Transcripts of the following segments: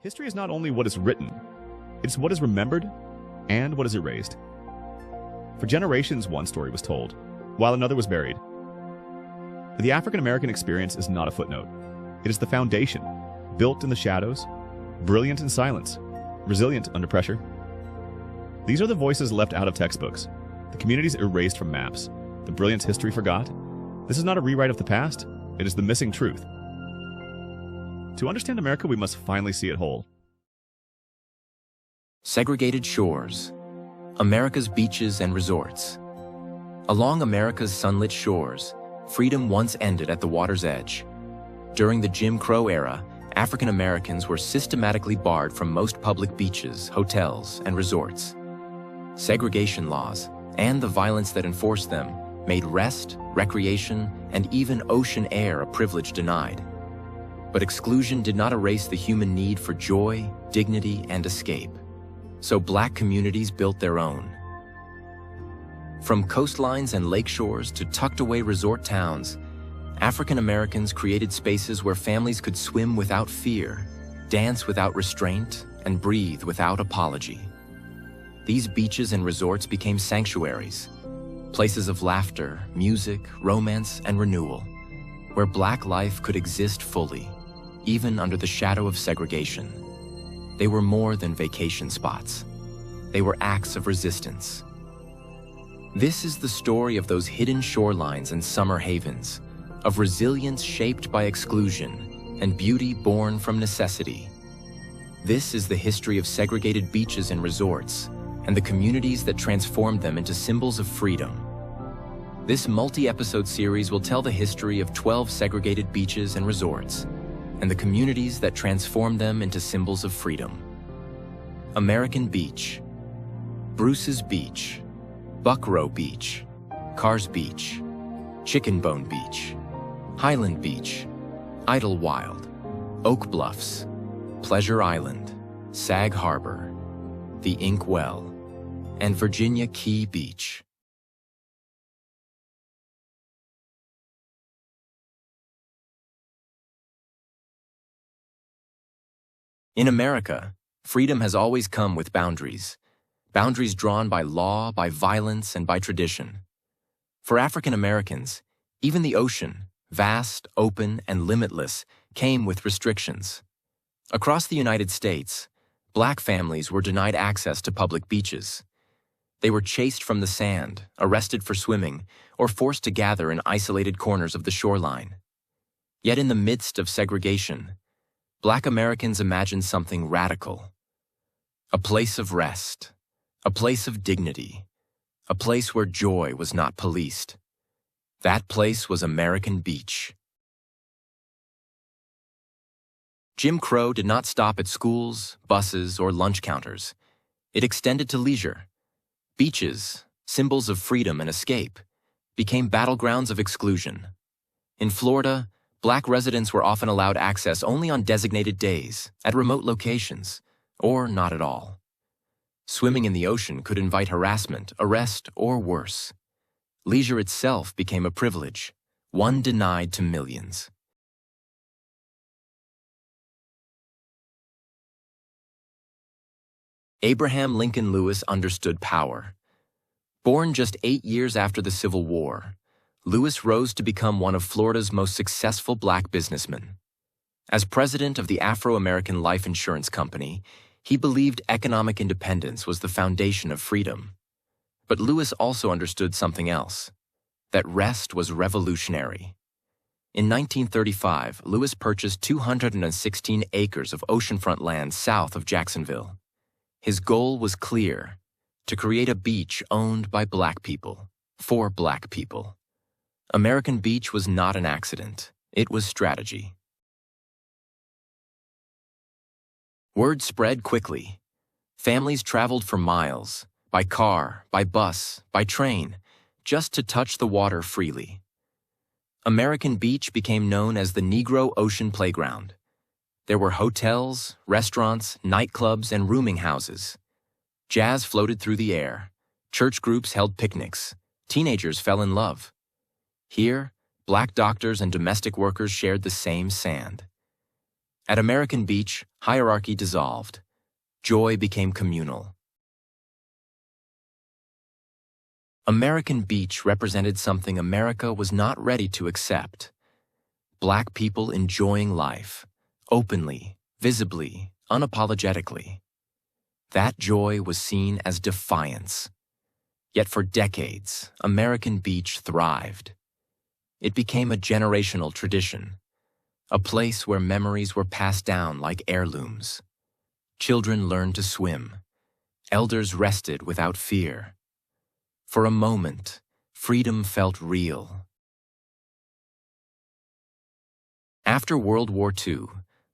History is not only what is written, it's what is remembered and what is erased. For generations, one story was told, while another was buried. The African American experience is not a footnote. It is the foundation, built in the shadows, brilliant in silence, resilient under pressure. These are the voices left out of textbooks, the communities erased from maps, the brilliance history forgot. This is not a rewrite of the past, it is the missing truth. To understand America, we must finally see it whole. Segregated shores, America's beaches and resorts. Along America's sunlit shores, freedom once ended at the water's edge. During the Jim Crow era, African Americans were systematically barred from most public beaches, hotels, and resorts. Segregation laws, and the violence that enforced them, made rest, recreation, and even ocean air a privilege denied. But exclusion did not erase the human need for joy, dignity, and escape. So Black communities built their own. From coastlines and lake shores to tucked-away resort towns, African Americans created spaces where families could swim without fear, dance without restraint, and breathe without apology. These beaches and resorts became sanctuaries, places of laughter, music, romance, and renewal, where Black life could exist fully, even under the shadow of segregation. They were more than vacation spots. They were acts of resistance. This is the story of those hidden shorelines and summer havens, of resilience shaped by exclusion and beauty born from necessity. This is the history of segregated beaches and resorts, and the communities that transformed them into symbols of freedom. This multi-episode series will tell the history of 12 segregated beaches and resorts, and the communities that transformed them into symbols of freedom. American Beach, Bruce's Beach, Buckrow Beach, Carr's Beach, Chicken Bone Beach, Highland Beach, Idlewild, Oak Bluffs, Pleasure Island, Sag Harbor, the Ink Well, and Virginia Key Beach. In America, freedom has always come with boundaries. Boundaries drawn by law, by violence, and by tradition. For African Americans, even the ocean, vast, open, and limitless, came with restrictions. Across the United States, Black families were denied access to public beaches. They were chased from the sand, arrested for swimming, or forced to gather in isolated corners of the shoreline. Yet in the midst of segregation, Black Americans imagined something radical. A place of rest, a place of dignity, a place where joy was not policed. That place was American Beach. Jim Crow did not stop at schools, buses, or lunch counters. It extended to leisure. Beaches, symbols of freedom and escape, became battlegrounds of exclusion. In Florida, Black residents were often allowed access only on designated days, at remote locations, or not at all. Swimming in the ocean could invite harassment, arrest, or worse. Leisure itself became a privilege, one denied to millions. Abraham Lincoln Lewis understood power. Born just 8 years after the Civil War, Lewis rose to become one of Florida's most successful Black businessmen. As president of the Afro-American Life Insurance Company, he believed economic independence was the foundation of freedom. But Lewis also understood something else, that rest was revolutionary. In 1935, Lewis purchased 216 acres of oceanfront land south of Jacksonville. His goal was clear, to create a beach owned by Black people, for Black people. American Beach was not an accident, it was strategy. Word spread quickly. Families traveled for miles, by car, by bus, by train, just to touch the water freely. American Beach became known as the Negro Ocean Playground. There were hotels, restaurants, nightclubs, and rooming houses. Jazz floated through the air. Church groups held picnics. Teenagers fell in love. Here, Black doctors and domestic workers shared the same sand. At American Beach, hierarchy dissolved. Joy became communal. American Beach represented something America was not ready to accept. Black people enjoying life, openly, visibly, unapologetically. That joy was seen as defiance. Yet for decades, American Beach thrived. It became a generational tradition, a place where memories were passed down like heirlooms. Children learned to swim. Elders rested without fear. For a moment, freedom felt real. After World War II,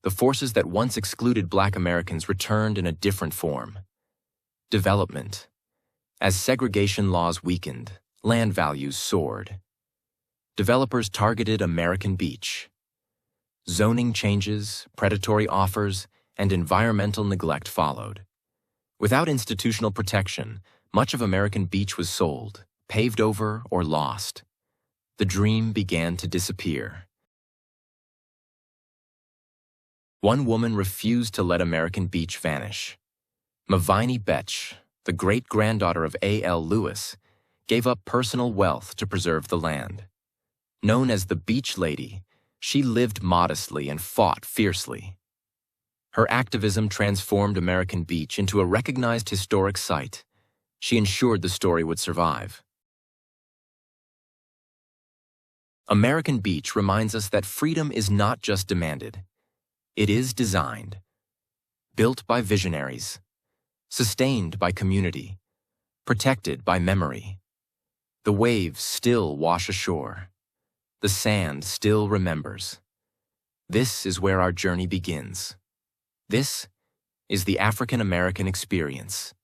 the forces that once excluded Black Americans returned in a different form. Development. As segregation laws weakened, land values soared. Developers targeted American Beach. Zoning changes, predatory offers, and environmental neglect followed. Without institutional protection, much of American Beach was sold, paved over, or lost. The dream began to disappear. One woman refused to let American Beach vanish. Mavini Betch, the great-granddaughter of A.L. Lewis, gave up personal wealth to preserve the land. Known as the Beach Lady, she lived modestly and fought fiercely. Her activism transformed American Beach into a recognized historic site. She ensured the story would survive. American Beach reminds us that freedom is not just demanded. It is designed. Built by visionaries. Sustained by community. Protected by memory. The waves still wash ashore. The sand still remembers. This is where our journey begins. This is the African American experience.